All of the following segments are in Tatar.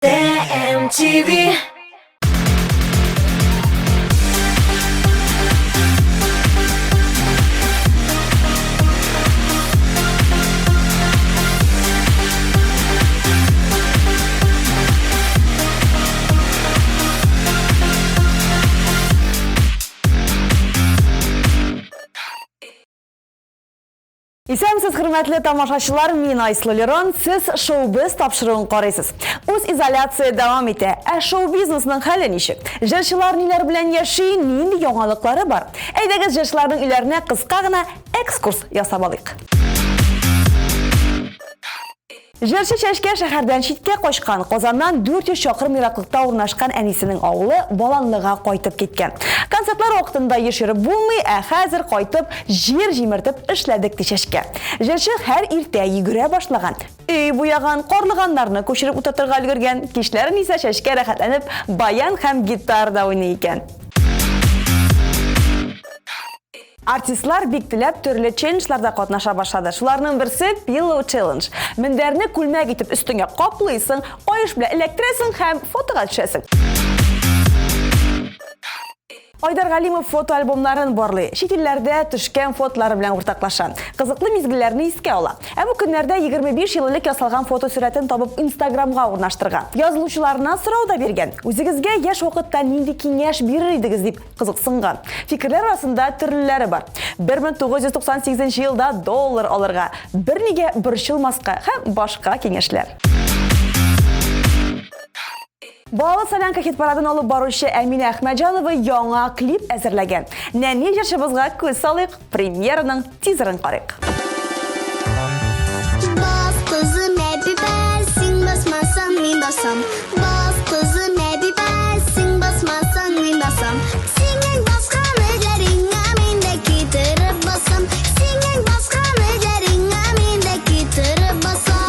TMTV. Исәмсез хөрмәтле тамашачылар, мин Айслы Лерон, сез шоу-биз тапшыруын карыйсыз. Үз изоляция дәвам итә. Шоу-бизнесның хәле ничек? Җырчылар ниләр белән яши, нинди яңалыклары бар? Әйдәгез җырчыларның өйләренә кыска гына экскурс ясап алыйк. Җырчы Чәчкә шәһәрдән читкә качкан, Казаннан 400 чакрым ераклыкта урнашкан әнисенең авылы Баланлыга кайтып киткән. Концертлар вакытында ешереп булмый, хәзер кайтып җир җимертеп эшләдек ди Чәчкә. Җырчы һәр иртә йөгерә башлаган. Өй буяган, карлыганнарны күчереп утыртырга өлгергән. Кичләрен исә Чәчкә рәхәтләнеп баян һәм гитарда уйный икән. Артистлар бик теләп төрле челленджларда катнаша башлады. Шуларның берсе Pillow Challenge. Мендәрне күлмәк итеп өстеңә каплыйсың, аеш белән эләктерәсең һәм фотога төшәсең. Айдар Галимов фотоальбомнарын барлый. Чит илләрдә төшкән фотолары белән уртаклаша. Кызыклы мизгелләрне искә ала. Бу көннәрдә 25 ел элек ясалган фотосурәтен табып Instagramга урнаштырган. Язылучыларына сорау да биргән. Үзегезгә яшь вакытта нинди киңәш бирер идегез дип кызыксынган. Фикерләр арасында төрлеләре бар. 1998 елда доллар алырга, бернигә борчылмаска һәм башка киңәшләр. Балалы Солянка хит-парадын алып баручы Әминә Әхмәҗанова яңа клип әзерләгән. Нәни җырчыбызга күз салыйк, премьераның тизерын карыйк. Bas kızım hep bensin, basmazsan min basam. Bas kızım hep bensin, basmazsan min basam. Senin başkan ederine mindeki tırıp basam. Senin başkan ederine mindeki tırıp basam.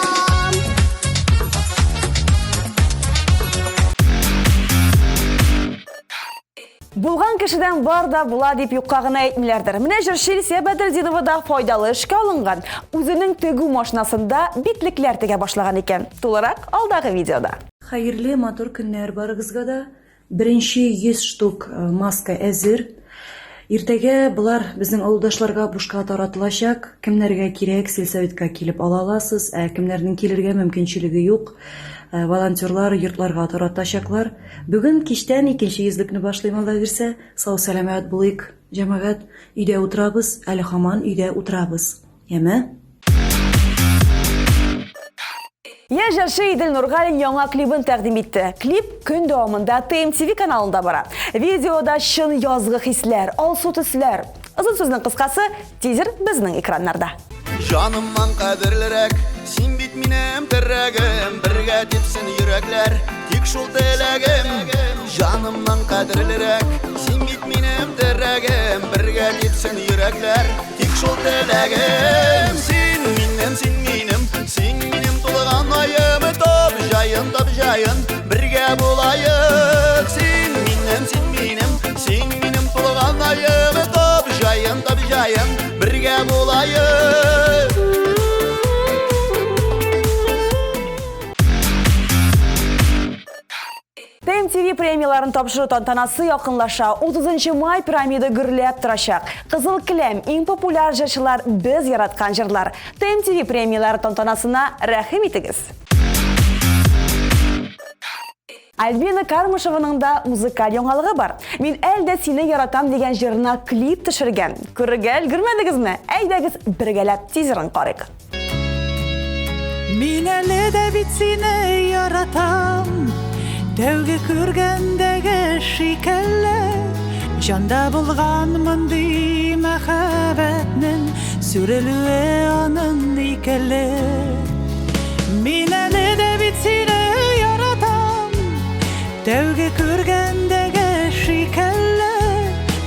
Булган кешедән бар да була дип юкка гына әйтмиләрдер. Менә җырчы Илсия Бәдретдинова да файдалы эшкә алынган. Үзенең тегү машинасында битлекләр тегә башлаган икән. Тулырак алдагы видеода. Хәерле матур көннәр барыгызга да. Беренче 100 штук маска әзер. Иртәгә булар безнең авылдашларга бушка таратылачак. Кемнәргә кирәк, сельсоветка килеп ала аласыз, кемнәрнең килергә мөмкинчелеге юк. Волонтерлар йортларга таратачаклар. Бүген кичтән икенче йөзлекне башлыйм алда бирсә, сау сәламәт булыйк, җәмәгать, өйдә утырабыз, әле һаман өйдә утырабыз. Яме? Җырчы Идел Нургалин яңа клипын тәкъдим итте. Клип көн дәвамында TMTV каналында бара. Видеода чын язгы хисләр, алсу төсләр. Озын сүзнең кыскасы, тизер безнең экраннарда. Жанымнан кадерлерәк, син бит минем террәгем, бергә типсен йөрәкләр, тик шул теләгем. Жанымнан кадерлерәк, син бит минем террәгем, бергә типсен йөрәкләр, тик шул теләгем. Син минем тулган аем, тап җаен, бергә булайык. Син минем тулган аем, тап җаен, бергә булайык. TMTV премияларын тапшыру тантанасы якынлаша. 30 май пирамида гөрләп торачак. Кызыл киләм, иң популяр җырчылар, без яраткан җырлар. TMTV премиялары тантанасына рәхим итегез. Альбина Кармышеваның да музыкаль яңалыгы бар. Мин әлдә сине яратам дигән җырына клип төшергән. Күрергә өлгермәдегезме? Әйдәгез бергәләп тизерын карыйк. Мин әле дә бит сине яратам, тәүге күргәндәге шикелле. Җанда булган мондый мәхәббәтнең сүрелүе аның икеле. Мин әле дә бит сине яратам, тәүге күргәндәге шикелле.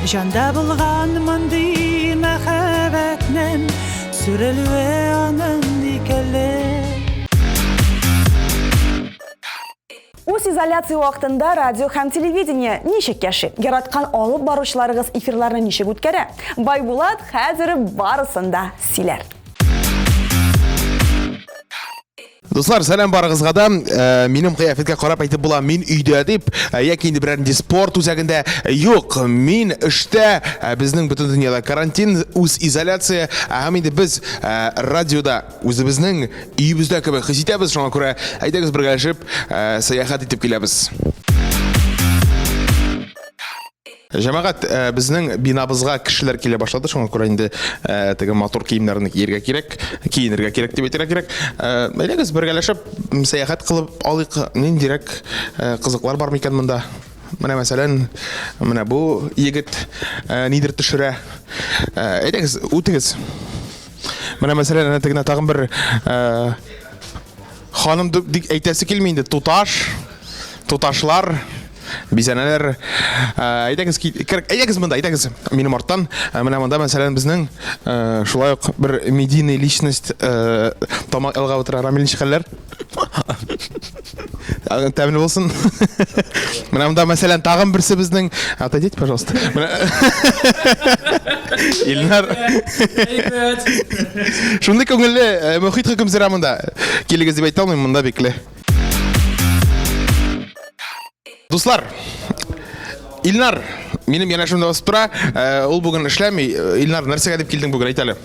Җанда булган мондый мәхәббәтнең сүрелүе аның икеле. Үз изоляция вакытында радио һәм телевидение ничек яши? Яраткан алып баручыларыгыз эфирларны ничек үткәрә? Байбулат хәзер барысын да сөйләр. Дуслар, сәлам барыгызга да. Минем кыяфәткә карап әйтеп була, мин өйдә дип, яки инде берәр спорт үзәгендә. Юк, мин эштә. Безнең бөтен дөньяда карантин, үз изоляция. Һәм инде без радиода үзебезнең өебездә кебек хис итәбез. Шуңа күрә әйдәгез бергәләшеп сәяхәт итеп киләбез. Җәмәгать, безнең бинабызга кешеләр килә башлады. Шуңа күрә инде теге матур киемнәрне кияргә кирәк дип әйтергә кирәк. Әйдәгез бергәләшеп сәяхәт кылып алыйк. Ниндирәк кызыклар бар микән монда? Менә мәсәлән, менә бу егет нидер төшерә. Әйдәгез, үтегез. Менә мәсәлән, тегенә тагын бер ханым дип әйтәсе килми инде. Туташлар, бизәнәләр. Әйдәгез монда, әйдәгез. Минем арттан, менә монда мәсәлән безнең шулай ук бер медийный личность тамак ялгап утыра. Рамил, ничек хәлләр? Тәмле булсын. Менә монда мәсәлән тагын берсе безнең. Отойдите, пожалуйста. Илнар. Шундый күңелле мөхит хөкемсәрә монда. Килегез дип әйтә алмыйм, монда бикле. Дуслар, Илнар, минем янәшемдә басып тора. Ул бүген эшләми. Илнар, нәрсәгә дип килдең бүген, әйт әле?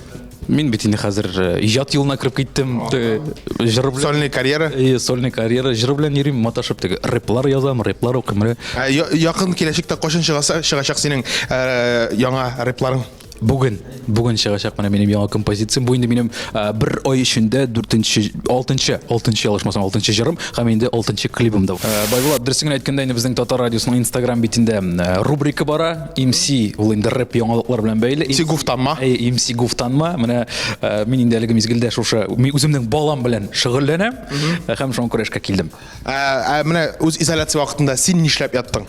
Мин бит инде хәзер иҗат юлына кирип киттем. Җыр белән Сольный карьера. Сольный карьера, җыр белән йөрим, маташып теге рэплар язам, рэплар укыйм. Якын киләчәктә кайчан чыгачак синең яңа рэпларың? Бүген чыгачак менә минем яңа композициям. Бу инде минем 1 ай эчендә 6-нчы ялышмасам 6-нчы җырым һәм инде 6-нчы клибым да. Байбулат, дөресен әйткәндә инде безнең Татар радиосының Instagram битендә рубрика бара. MC ул инде рэп яңалыклар белән бәйле. MC Гуфтанма. MC Гуфтанма. Менә мин инде әлеге мизгелдә шушы үземнең балам белән шөгыльләнәм һәм шуңа күрә эшкә килдем. Менә үз изоляция вакытында син нишләп яттың?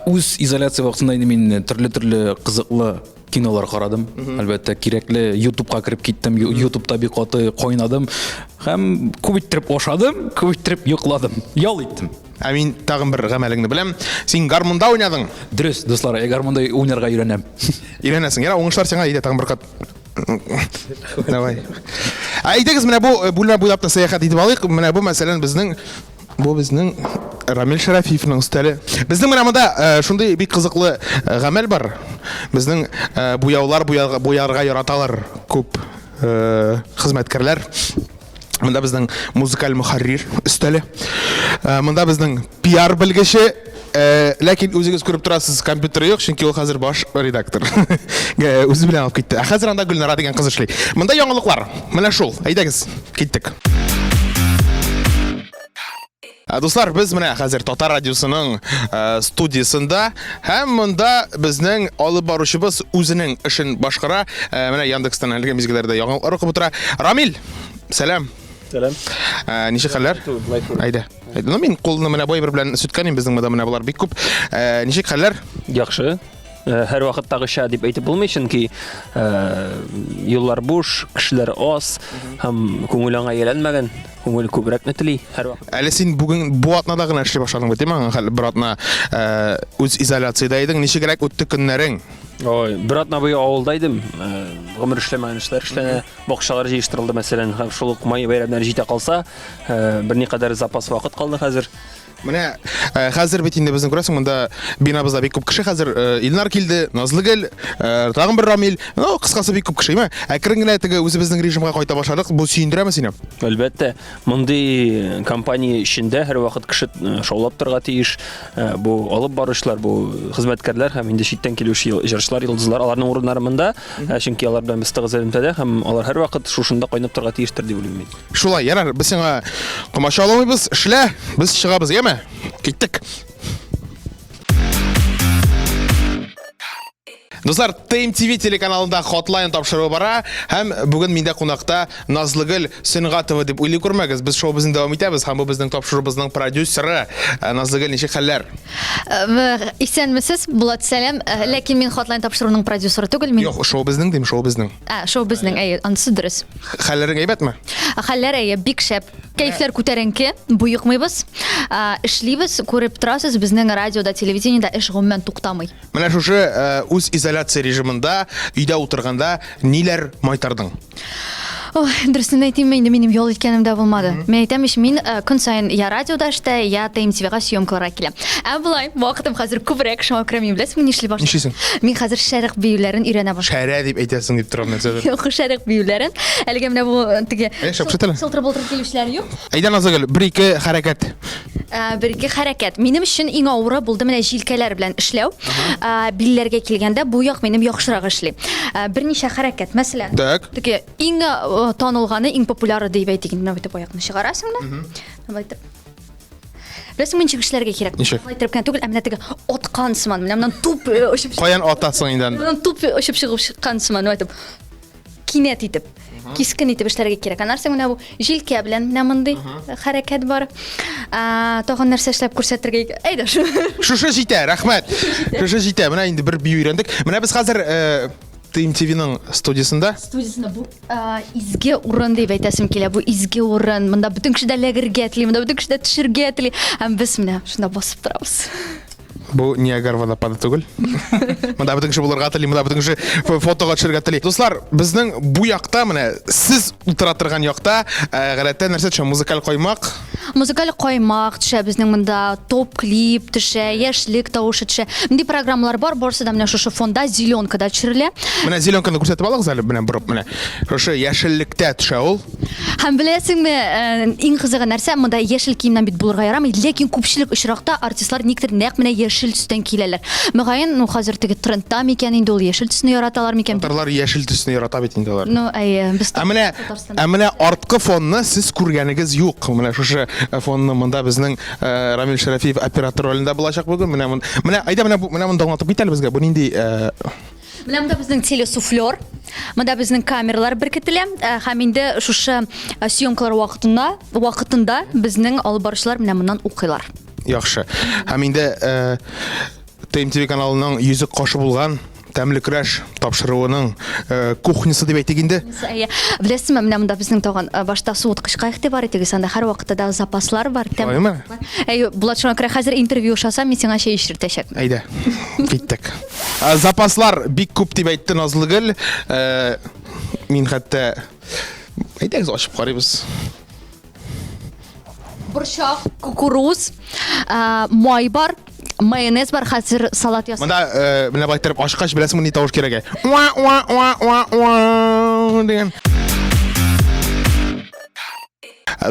Үз изоляция вакытында инде мин төрле кызыклы кинолар карадым. Әлбәттә, кирәкле YouTube'ка кирип киттем. YouTube'та бик каты кайнадым һәм күп иттереп ашадым, күп иттереп йокладым. Ял иттем. Мин тагын бер гамәлеңне беләм. Син гармунда уйнадың. Дөрес, дуслар, гармунда уйнарга өйрәнәм. Өйрәнәсең. Яра, уңышлар сиңа иде тагын бер кат. Давай. Әйдәгез, менә бу бүлмә буйлап та сәяхәт итеп алыйк. Менә бу мәсәлән безнең Рамил Шарафиевның стиле. Безнең менә монда шундый бик кызыклы гамәл бар. Безнең буяулар буярга яраталар күп хезмәткәрләр. Монда безнең музыкаль мөхәррир стиле. Монда безнең PR белгече, ләкин үзегез күреп торасыз, компьютер юк, чөнки ул хәзер баш редактор. Үзе белән алып китте. Хәзер анда Гөлнара дигән кыз эшли. Монда яңалыклар. Менә шул. Әйдәгез, киттек. Дуслар, без менә хәзер Татар радиосының студиясында һәм монда безнең алып баручыбыз үзенең эшен башкара. Менә Яндекстан әлеге мизгелләрдә яңалыклар укып утыра. Рамил, сәлам. Сәлам. Ничек хәлләр? Әйдә. Мин кулны менә бай бер белән сүткәнем, безнең монда менә булар бик күп. Ничек хәлләр? Яхшы. Һәр вакыттагыча дип әйтеп булмый, чөнки юллар буш, кешеләр аз һәм күңел аңа әйләнмәгән. Күңел күбрәкне тели һәр вакыт. Әле син бүген бу атнада гына эшли башладың бит, әйме? Бер атна үз изоляциядә идең. Ничегрәк үтте көннәрең? Ой, бер атна буе авылда идем. Гомер эшләмәгән эшләр эшләнә. Бакчалар җыештырылды мәсәлән, һәм шул ук май бәйрәмнәре җитә калса, берникадәр запас вакыт калды хәзер. Менә хәзер бит инде безнең күрәсең, монда бинабызда бик күп кеше хәзер. Илнар килде, Назлыгөл, тагын бер Рамил. Ну, кыскасы бик күп кеше, әйме? Әкрен генә теге үзебезнең режимга кайта башладык. Бу сөендерәме сине? Әлбәттә, мондый компания эчендә һәр вакыт кеше шаулап торырга тиеш. Бу алып баручылар, бу хезмәткәрләр һәм инде читтән килүче җырчылар, йолдызлар, аларның урыннары монда, чөнки алар белән без тыгыз элемтәдә һәм алар һәр вакыт шушында кайнап торырга тиештер дип уйлыйм мин. Шулай, ярар, без сиңа комача алмыйбыз, эшлә, без чыгабыз, әйме? Киттек. Дуслар, ТМТV телеканалында Hotline тапшыруы бара, һәм бүген миндә кунакта Назлыгөл Сөнгатова дип уйлый күрмәгез. Без шоубызны дәвам итәбез, һәм бу безнең тапшыруыбызның продюсеры. Назлыгөл, ничек хәлләр? Исәнмесез, Булат, сәлам. Ләкин мин Hotline тапшыруның продюсеры түгел, мин. Юк, шоубызның дим, шоубызның. Шоубызның, анысы дөрес. Хәлләрең әйбәтме? Хәлләр бик шәп. Кәйфләр күтәренке, буйыкмыйбыз. Эшлибез, күреп торасыз, безнең радиода, телевидениедә эш гомумән туктамый. Менә шушы үз изоляция режимында, өйдә утырганда ниләр майтардың? Ой, дұрысын айтайын, мен менің жол еткенім де болмады. Мен айтамын, мен күн сайын я радиода ішті, я ТМТВ-ға съемкаларға келем. Бұлай, уақытым қазір көбірек шама кіремейін, білесің, мен нешлей баштым? Нешесің? Мен қазір шәрік биюлерін үйрене баштым. Шәрә деп айтасың деп тұрам мен сөзі. Жоқ, шәрік биюлерін. Әлгі міне бұл тіге шапшытылы. сылтыр-болтыр келушілер жоқ. Айдан азагыл, бір-екі харакат. Бірге харакет. Менің үшін ең ауыры болды міне жилкәләр белән эшләү. Билләргә килгәндә бу як минем яхшырак эшли. Берничә харакет. Мәсәлән, Так. теге иң танылганы, иң популяр дип әйтик. Менә бит аякны чыгарасың да. Байтып. Рәсем чыгышларга кирәк. Байтып кенә түгел, әмма теге аткан сыман. Менә моннан туп ошып. Каян атасың инде? Моннан туп ошып чыгып чыккан сыман байтып. Кинәт итеп. Кискен итеп эшләргә кирәк. Анарсың менә бу жилкә белән менә мондый хәрәкәт бар. Тагын нәрсә эшләп күрсәтергә. Әйдә шу. Шушы җитә, рәхмәт. Шушы җитә. Менә инде бер бию өйрәндек. Менә без хәзер ТМТВ-ның студиясында. Студиясында бу изге урын дип әйтәсем килә. Бу изге урын. Монда бөтен кеше дә ләгергә тели, монда бөтен кеше дә төшергә тели. Һәм без менә шунда басып торабыз. Бу Ниагара водопады түгел. Монда бөтен кеше булырга тели, монда бөтен кеше фотога төшергә тели. Дуслар, безнең бу якта менә сез утыра торган якта гадәттә нәрсә төшә? Музыкаль каймак. Музыкаль каймак төшә безнең монда, топ клип төшә, яшьлек тавышы төшә. Мондый программалар бар, барысы да менә шушы фонда зеленкада төшерелә. Менә зеленканы күрсәтеп алыгыз әле, менә бұрып, менә. Шушы яшеллектә төшә ул. Һәм беләсеңме, иң кызыгы нәрсә, монда яшел киемнән бит булырга ярамый, ләкин күпчелек очракта артистлар никтер нәкъ менә яшел төстән киләләр. Мөгаен, ну хәзер теге трендта микән инде ул яшел төсне яраталар микән? Татарлар яшел төсне ярата бит инде алар. Ну, без Менә арткы фонны сез күргәнегез юк. Менә шушы фонны монда безнең Рамил Шәрәфиев оператор ролендә булачак бүген. Менә айда менә монда аңлатып бит әле безгә. Бу нинди Менә монда безнең телесуфлер, монда безнең камералар беркетелә. Һәм инде шушы съемкалар вакытында безнең алып баручылар менә моннан укыйлар. Яхшы. Һәм инде ТМТВ каналының йөзек кашы булган тәмле көрәш тапшыруының кухнясы дип әйтик инде. Беләсезме, менә монда безнең тагын башта суыткычка игътибар итегез, анда һәр вакытта да запаслар бар. Булат шуңа күрә хәзер интервью шасам, мин сиңа чәй эчертәчәк. Әйдә. Киттек. Запаслар бик күп дип әйтте Назлыгөл. Мин хәтта әйдәгез ачып карыйбыз. Борчак, кукуруз, май бар, майонез бар, хәзер салат ясап. Монда менә байтырып ашкач беләсеңме ни тавыш кирәк? Дигән.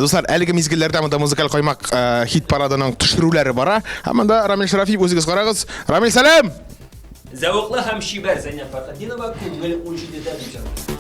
Дуслар, әлеге мизгелләрдә монда музыкаль каймак хит парадының төшерүләре бара. Һәм монда Рамил Шәрәфиев үзегез карагыз. Рамил, сәлам. Зәвыклы һәм шибәр Зәйнәп Фәрхетдинова күңел 17-дә дип җырлый.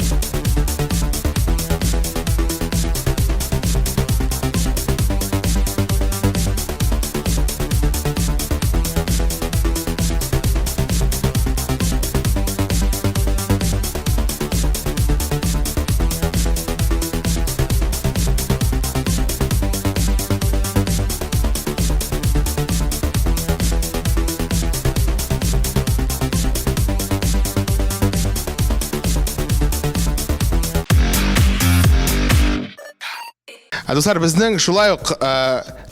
Дуслар, безнең шулай ук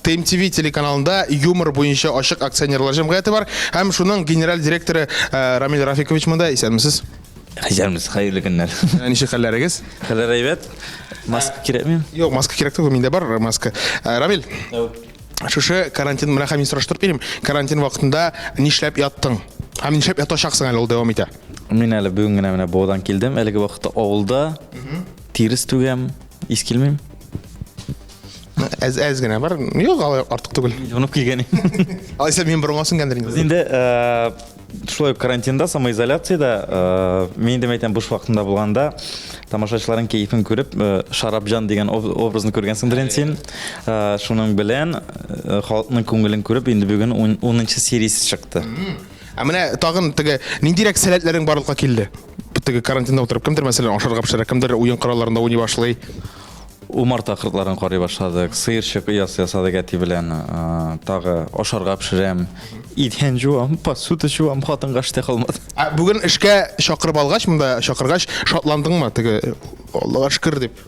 ТМТВ телеканалында юмор буенча ачык акционерлар җәмгыяте бар. Һәм шуның генераль директоры Рамил Рафикович монда. Исәнмесез? Хәзермез, хәерле көннәр. Ничек хәлләрегез? Хәлләр әйбәт. Маска кирәкме? Юк, маска кирәк түгел, миндә бар маска. Рамил. Шушы карантин менә хәмин сораштырып бирим. Карантин вакытында нишләп яттың? Һәм нишләп ятачаксың әле ул дәвам итә? Мин әле бүген генә менә Бодан килдем. Әлеге вакытта авылда тирис түгәм, искилмим. Әз генә бар. Юк, артык түгел. Җунып килгән. Алайса мин борыңасын гәндер инде. Инде шулай карантинда, самоизоляциядә, мин дә әйтәм буш вакытында булганда тамашачыларның кайфын күреп, Шарапҗан дигән образны күргәнсеңдер инде син. Шуның белән халыкның күңелен күреп, инде бүген 10нчы сериясе чыкты. Менә тагын теге ниндирәк сәләтләрең барлыкка килде? Теге карантинда утырып, кемдер мәсәлән ашарга пешерә, кемдер уен коралларында уйный башлый. Умар тақыртларын карый башладык. Сыерчык ясадык әти белән, тагы ашарга пешерәм. Идән жуам, посуда жуам, хатынга эштә калмады. Бүген эшкә чакырып алгач, монда чакыргач шатландыңмы? Теге Аллага шөкер дип.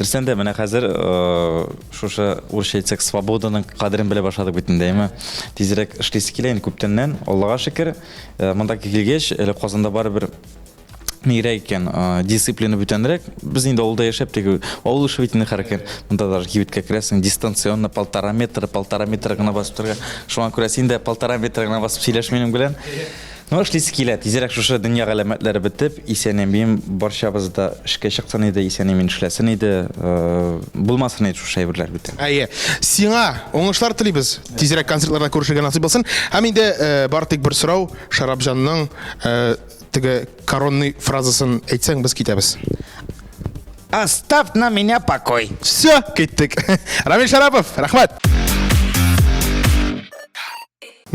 Дөрестән дә менә хәзер шушы урысча әйтсәк свободаның кадерен белә башладык бит инде, әйме? Тизрәк эшлисе килә инде күптәннән, Аллага шөкер. Монда килгәч, әле Казанда барыбер нирәк икән, дисциплина бүтәнрәк. Без инде авылда яшәп, теге авыл эше бит инде хәрәкәт. Монда даже кибеткә керәсең, дистанционно 1,5 метр гына басып торга. Шуңа күрә син дә 1,5 метр гына басып сөйләш минем белән. Ну, эшлисе килә. Тизрәк шушы дөнья галәмәтләре бетеп, исән-әмин барчабыз да эшкә чыксын иде, исән-әмин эшләсен иде. Булмасын иде шушы әйберләр бит. Әйе, сиңа уңышлар телибез. Тизрәк концертларда күрешергә насыйп булсын. Һәм инде бар тик бер сорау, Шарапҗанның теге коронный фразасын әйтсәң, без китәбез. Оставь на меня покой. Все, киттек. Рамил Шарапов, рәхмәт.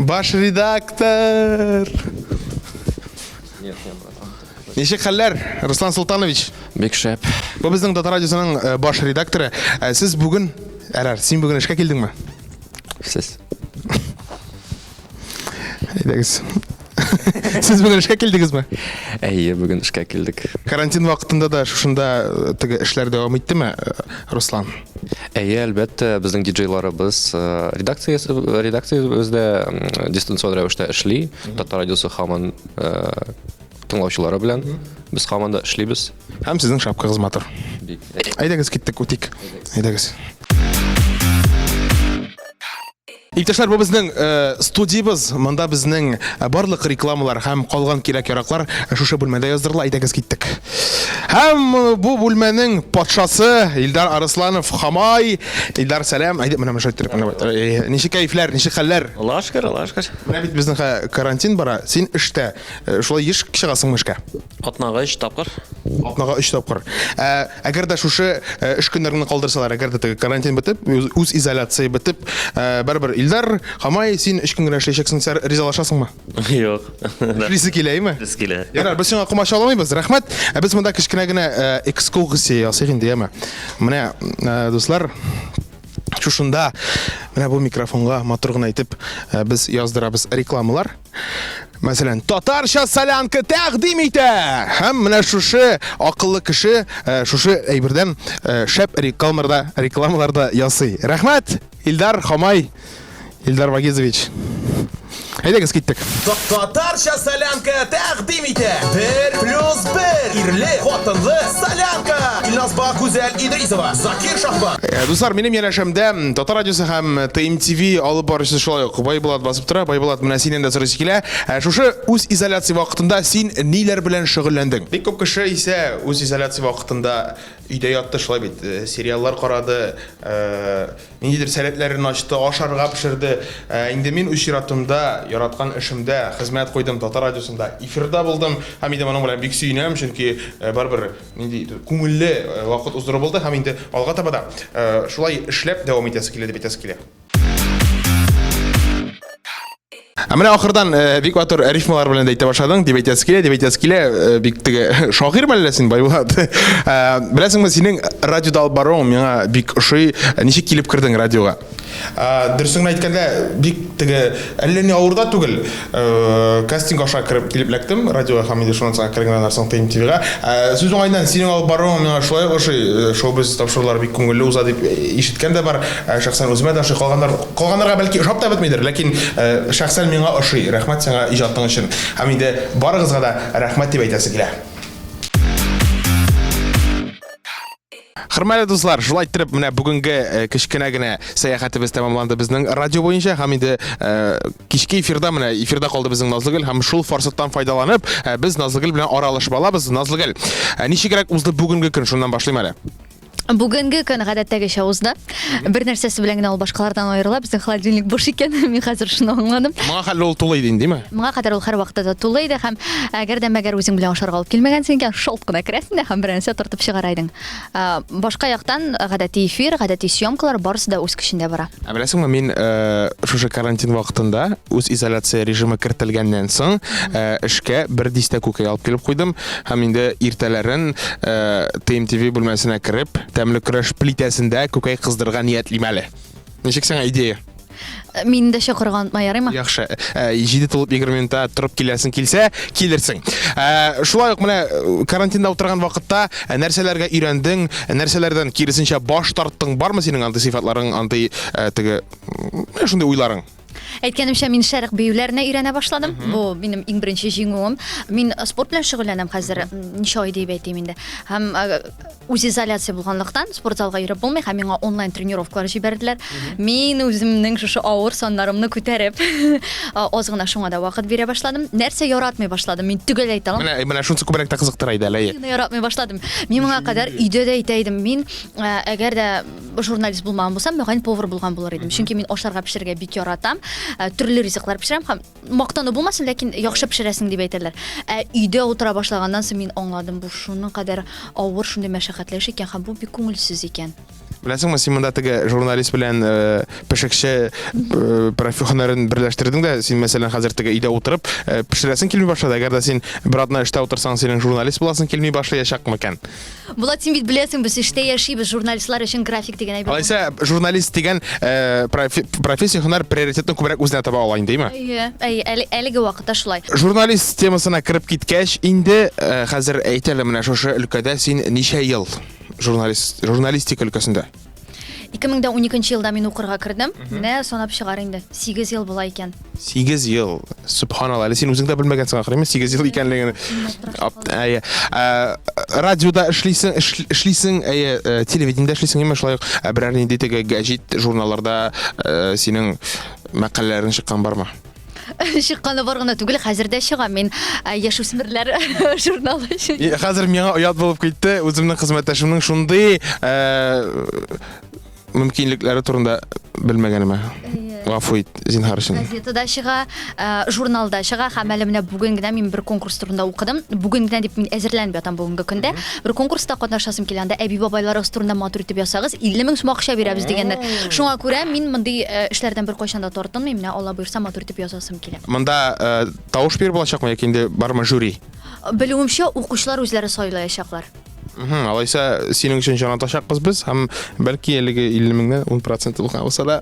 Баш редактор. Ничек хәлләр, Руслан Султанович? Бик шәп. Бу безнең Татар радиосының баш редакторы. Сез бүген, син бүген эшкә килдеңме? Сез. Әйдәгез. Сез бүген эшкә килдегезме? Әйе, бүген эшкә килдек. Карантин вакытында да шушында теге эшләр дәвам иттеме, Руслан? Әйе, әлбәттә, безнең диджейларыбыз редакциябездә дистанцион рәвештә эшли. Татар радиосы һаман тыңлаучылары белән без һаман да эшлибез. Һәм сезнең шапкагыз матур. Әйдәгез киттек, үтик. Әйдәгез. Иптәшләр, бу безнең студиябыз, монда безнең барлык рекламалар һәм калган кирәк-яраклар шушы бүлмәдә яздырыла. Әйдәгез киттек. Һәм бу бүлмәнең патшасы Илдар Арсланов Хамай. Илдар, сәлам. Әйдә, менә шулай торып. Ничек кайфләр, ничек хәлләр? Аллаһка шөкер, Аллаһка шөкер. Менә бит безнең карантин бара. Син эштә. Шулай еш чыгасың эшкә. Атнага 3 тапкыр. Атнага 3 тапкыр. Әгәр дә шушы эш көннәрен калдырсалар, әгәр дә карантин бетеп, үз изоляция бетеп, барыбер Илдар, Хамай, син 3 көн генә эшләячәксең, син ризалашасыңмы? Юк. Ризы киләме? Ризы килә. Ярар, без сиңа кумач алмыйбыз. Рәхмәт. Без монда кечкенә генә экскурсия ясыйк инде, яме. Менә, дуслар, шушында менә бу микрофонга матур гына әйтеп без яздырабыз рекламалар. Мәсәлән, татарча солянка тәкъдим итә. Һәм менә шушы акыллы кеше шушы әйбердән шәп рекламаларда ясый. Рәхмәт, Илдар Хамай, Илдар Вагизович. Әйдәгез киттек. Татарча солянка тәкъдим итә. 1+1 ирле, хатынлы солянка. Илназба Гүзәл Идрисова, Закир Шахбан. Дуслар, минем янәшәмдә Татар радиосы һәм TMTV алып баручысы шулай ук Байбулат басып тора. Байбулат, менә синнән дә сорыйсы килә. Шушы үз изоляция вакытында син ниләр белән шөгыльләндең? Бик күп кеше исә үз изоляция вакытында өйдә ятты, шулай бит. Сериаллар карады, ниндидер сәләтләрен ачты, ашарга пешерде. Инде мин үз чиратымда яраткан эшемдә хезмәт куйдым Татар радиосында. Эфирда булдым. Һәм инде моның белән бик сөенәм, чөнки барбер нинди күңелле вакыт уздыру булды. Һәм инде алга таба да шулай эшләп дәвам итәсе килә, дип әйтәсе килә. Менә ахырдан бик матур рифмалар белән дә әйтә башладың, дип әйтәсе килә, бик теге шагыйрь мәллә син, Байбулат. Беләсеңме, синең радиода алып баруың миңа бик ошый. Ничек килеп кирдең радиога? Дөресен әйткәндә, бик теге әллә ни авырда түгел. Кастинг аша килеп ләктем радиога һәм инде шуннан соң кергән нарсан TMTV-га. Сүз уңайдан синең алып баруың миңа шулай ошый, шоу-биз тапшырулары бик күңелле уза дип ишеткән дә бар. Шәхсән үземә дә ошый, калганнарга бәлки ошап та бетмидер, ләкин шәхсән миңа ошый. Рәхмәт сиңа иҗатың өчен. Һәм инде барыгызга да рәхмәт дип әйтәсе килә. Хөрмәтле дуслар, шулай итеп менә бүгенге кечкенә генә сәяхәтебез тәмамланды безнең радио буенча. Һәм инде кичке эфирда калды безнең Назлыгөл. Һәм шул форсаттан файдаланып, без Назлыгөл белән аралашып алабыз. Назлыгөл, ничегрәк узды бүгенге көн? Шуннан башлыйм әле. Бүгенге көн гадәттәгечә узды. Бер нәрсәсе белән генә ул башкалардан аерыла. Безнең холодильник буш икән. Мин хәзер шуны аңладым. Моңа хәлле ул тулы иде инде, диме? Моңа кадәр ул һәр вакытта да тулы иде һәм әгәр дә мәгәр үзең белән ашарга алып килмәгәнсең икән, шалт кына керәсең дә һәм беренче тартып чыгар идең. Башка яктан гадәти эфир, гадәти съемкалар барысы да үз көчендә бара. Беләсеңме, мин шушы карантин вакытында үз изоляция режимы кертелгәннән соң эшкә бер дистә күкәй алып килеп куйдым. Һәм инде иртәләрен TMTV бүлмәсенә кереп, тәмле көрәш плитәсендә күкәй кыздырга ниятлим әле. Ничек сиңа идея? Мин дә чакырган ярыймы? Яхшы. 7:20 минутта торып киләсең килсә, килерсең. Шулай ук менә карантинда утырган вакытта нәрсәләргә өйрәндең, нәрсәләрдән киресенчә баш тарттың, бармы синең андый сыйфатларың, андый теге шундый уйларың? Әйткәнемчә, мин шәрык биюләренә өйрәнә башладым. Бу минем иң беренче җиңүем. Мин спорт белән шөгыльләнәм хәзер. Ничә ай дип әйтим инде. Һәм үз изоляция булганлыктан спортзалга йөреп булмый, һәм миңа онлайн тренировкалар җибәрделәр. Мин үземнең шушы авыр саннарымны күтәреп, аз гына шуңа да вакыт бирә башладым. Нәрсә яратмый башладым. Мин түгел әйтә алам. Менә шунысы күбрәк тә кызыктыра иде әле. Яратмый башладым. Мин моңа кадәр өйдә дә әйтә идем. Мин әгәр дә журналист булмаган булсам, мөгаен повар булган булыр идем. Чөнки мин ашларга пешерергә бик яратам. Төрле ризыклар пешерәм һәм мактану булмасын, ләкин яхшы пешерәсең дип әйтәләр. Өйдә утыра башлаганнан соң мин аңладым, бу шуның кадәр авыр, шундый мәшәкатьле эш икән һәм бу бик күңелсез икән. Беләсеңме, син монда теге журналист белән пешекче профессионалын берләштердең дә, син мәсәлән хәзер теге өйдә утырып пешерәсең килми башлады. Әгәр дә син бер атна эштә утырсаң, синең журналист буласың килми башлаячакмы икән? Булат, син бит беләсең, без эштә яшибез, журналистлар өчен график дигән әйбер. Алайса, журналист дигән профессия һөнәр приоритетны күбрәк үзенә таба ала инде, әйме? Әлеге вакытта шулай. Журналист темасына кереп киткәч, инде хәзер әйтәле менә шушы өлкәдә син ничә ел журналистика өлкәсендә? 2012 елда мин укырга кердем. Менә санап чыгар инде. 8 ел була икән. 8 ел. Субханалла. Әле син үзең дә белмәгәнсең ахры, 8 ел икәнлеген. Радиода эшлисең, телевидениедә эшлисең, яме шулай берәр нинди теге гәҗит журналларда синең мәкаләләрең чыккан бармы? Чыкканы бар гына түгел, хәзер дә чыга. Мин яшүсмерләр журналы өчен. Хәзер миңа оят булып китте, үземнең хезмәттәшемнең шундый мөмкинлекләре турында белмәгәнемә. Гафу ит, зинһар өчен. Газетада чыга, журналда чыга, һәм әле менә бүген генә мин бер конкурс турында укыдым. Бүген генә дип мин әзерләнеп ятам бүгенге көндә. Бер конкурста катнашасым килгәндә, әби бабайларыгыз турында матур итеп ясагыз, 50 мең сум акча бирәбез дигәннәр. Шуңа күрә мин мондый эшләрдән бер кайчан да тартынмыйм, менә Алла буйрса матур итеп ясасым килә. Монда тавыш биреп булачакмы яки инде бармы жюри? Белүемчә, укучылар үзләре сайлаячаклар. Алайса, синең өчен җан атачакбыз без, һәм бәлки әлеге 50 меңнән 10% булган булса да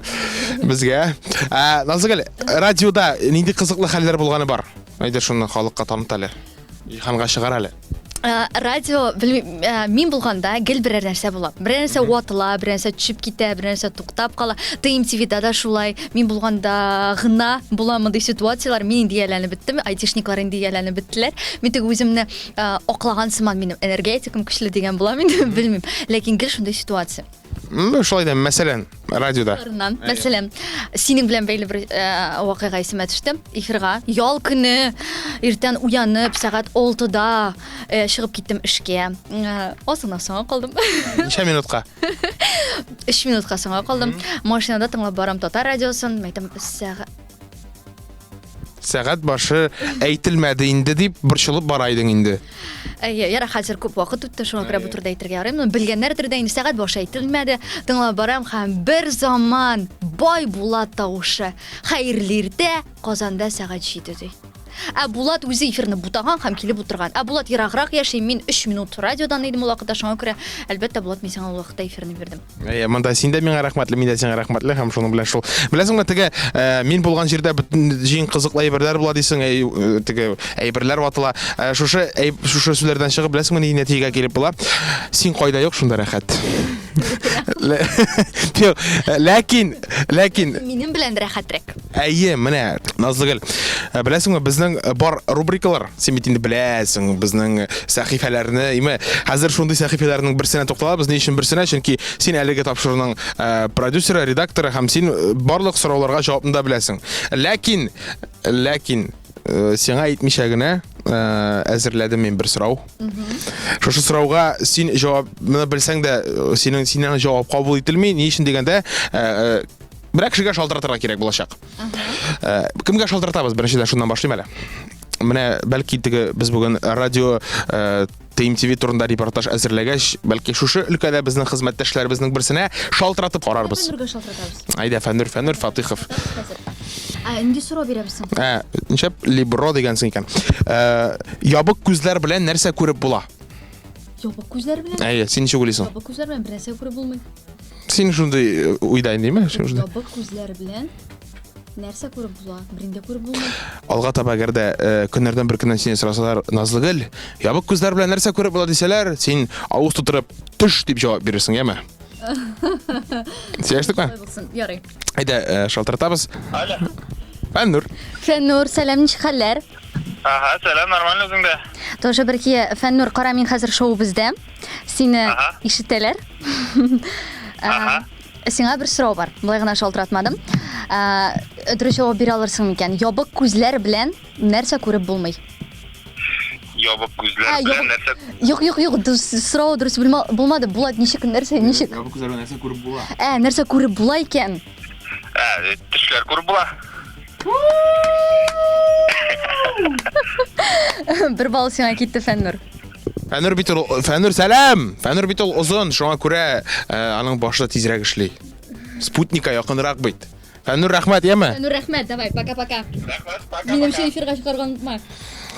безгә. Назыгөл, радиода нинди кызыклы хәлләр булганы бар? Әйдә шуны халыкка таныт әле. Җиһанга чыгар әле. Радио, мин булганда гел берәр нәрсә була. Берәр нәрсә ватыла, берәр нәрсә төшеп китә, берәр нәрсә туктап кала. ТМТВда да шулай. Мин булганда гына була мондый ситуациялар. Мин инде яланып биттем, айтишниклар инде яланып биттеләр. Мин теге үземне аклаган сыман, минем энергетикам көчле дигән була, мин белмим. Ләкин гел шундый ситуация. Шулай да, мәсәлән, радиода. Мәсәлән, синең белән бәйле бер вакыйга исемә төште. Эфирга ял көне иртән уянып, сәгать 6-да чыгып киттем эшкә. Асына соңга калдым. Ничә минутка? 3 минутка соңга калдым. Машинада тыңлап барам Татар радиосын. Мәйтәм, сәгать башы әйтелмәде инде дип борчылып бара идең инде. Яра, хәзер күп вакыт үтте, шуңа күрә бу турыда әйтергә ярыйм. Белгәннәрдер дә инде сәгать башы әйтелмәде. Тыңлап барам һәм бер заман бай Булат тавышы. Хәерле иртә, Казанда сәгать 7 ди. Булат үзе эфирне бутаган һәм килеп утырган. Булат ераграк яши, мин 3 минут радиодан идем ул вакытта, шуңа күрә әлбәттә Булат мин сиңа ул вакытта эфирне бирдем. Монда син дә миңа рәхмәтле, мин дә сиңа рәхмәтле һәм шуның белән шул. Беләсеңме, теге мин булган җирдә бөтен җиң кызыклы әйберләр була дисең, теге әйберләр ватыла. Шушы сүзләрдән чыгып, беләсеңме, ни нәтиҗәгә килеп була? Син кайда юк шунда рәхәт. Ләкин минем белән рәхәтрәк. Әйе, менә Назыгөл, беләсеңме, безнең бар рубрикалар, син бит инде беләсең, безнең сәхифәләрне, хәзер шундый сәхифәләрнең берсенә тукталабыз, ни өчен берсенә? Чөнки син әлеге тапшыруның продюсеры, редакторы һәм син барлык сорауларга җавапны да беләсең. Ләкин сиңа әйтмичә генә әзерләдем мин бер сорау. Шушы сорауга син җавапны белсәң дә, синең җавап кабул ителми. Ни өчен дигәндә, берәр кешегә шалтыратырга кирәк булачак. Кемгә шалтыратабыз? Беренчедән шуннан башлыйм әле. Менә бәлки теге без бүген радио ТМТВ турында репортаж әзерләгәч, бәлки шушы өлкәдә безнең хезмәттәшләребезнең берсенә шалтыратып карарбыз. Айда, Фәннүр Фатихов. Инде сорау бирәбез. Ничә либро дигәнсең икән. Ябык күзләр белән нәрсә күреп була? Ябык күзләр белән? Әйе, син ничек уйлыйсың? Ябык күзләр белән бер нәрсә күреп булмый. Син шундый уйда инде, Ябык күзләр белән нәрсә күреп була? Берендә күреп булмый. Алга таба әгәрдә көннәрдән бер көннән син сорасалар, Назлыгөл, ябык күзләр белән нәрсә күреп була дисәләр, син авыз тутырып төш дип җавап бирерсең, яме? Сөйләштекме? Ярый. Әйдә, шалтыратабыз. Фәннур. Фәннур, сәлам, ничек хәлләр? Ага, сәлам, нормально үзеңдә. Тоже берки Фәннур, кара мин хәзер шоу бездә. Сине ишетәләр. Сиңа бер сорау бар. Булай гына шалтыратмадым. Дөрес җавап бирә алырсың микән? Ябык күзләр белән нәрсә күреп булмый? Ябык күзләр белән нәрсә? Юк, сорау дөрес булмады. Булат, ничек? Ябык күзләр белән нәрсә күреп була? Нәрсә күреп була икән? Тешләр күреп була. Бер бал сиңа китте, Фәннур. Фәннур, сәлам! Фәннур бит ул озын, шуңа күрә аның башы тизрәк эшли. Спутника якынрак бит. Фәннур, рәхмәт, яме? Фәннур, рәхмәт, давай, пока-пока. Минемчә эфирга чыгарган унытма.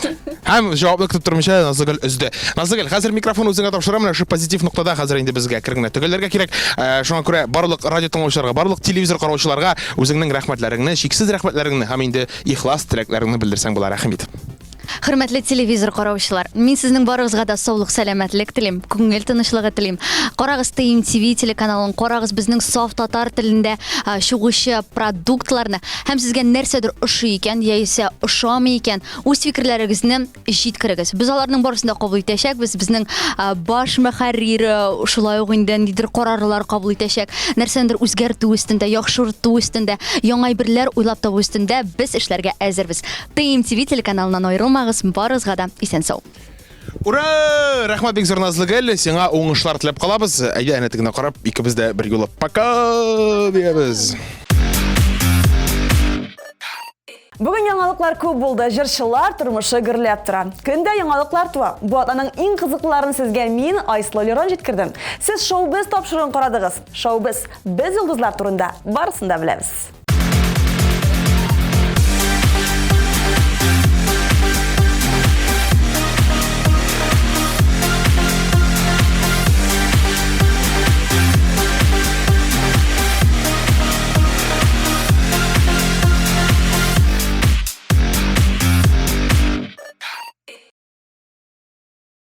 Һәм җаваплы көтеп тормыйча Назыгөл өзде. Назыгөл, хәзер микрофон үзеңә тапшырам, менә шу позитив нуктада хәзер инде безгә кергән. Төгәлләргә кирәк. Шуңа күрә барлык радио тыңлаучыларга, барлык телевизор караучыларга үзеңнең рәхмәтләреңне, шиксез рәхмәтләреңне һәм инде ихлас теләкләреңне белдерсәң була, рәхмәт. Хөрмәтле телевизор караучылар, мин сезнең барыгызга да саулык, сәламәтлек телим, күңел тынычлыгы телим. Карагыз ТМТV телеканалын, карагыз безнең саф татар телендә чыгучы продуктларны һәм сезгә нәрсәдер ошый икән, яисә ошамый икән, үз фикерләрегезне җиткерегез. Без аларның барысын да кабул итәчәкбез. Безнең баш мөхәррир шулай ук инде нидер карарлар кабул итәчәк. Нәрсәдер үзгәртү өстендә, яхшырту өстендә, яңа әйберләр уйлап табу өстендә без эшләргә әзербез. ТМТV телеканалыннан аерылмагыз. Барыгызга да исән сау. Ура! Рәхмәт бик зур Назлыгөл, сиңа уңышлар теләп калабыз. Әйдә, әнә тегенә карап, икебез дә бер юлы пока диябез. Бүген яңалыклар күп булды. Җырчылар тормышы гөрләп тора. Көндә яңалыклар туа. Бу атнаның иң кызыклыларын сезгә мин, Айслы Лерон, җиткердем. Сез шоу-без тапшыруын карадыгыз. Шоу-без, без йолдызлар турында барысын да беләбез.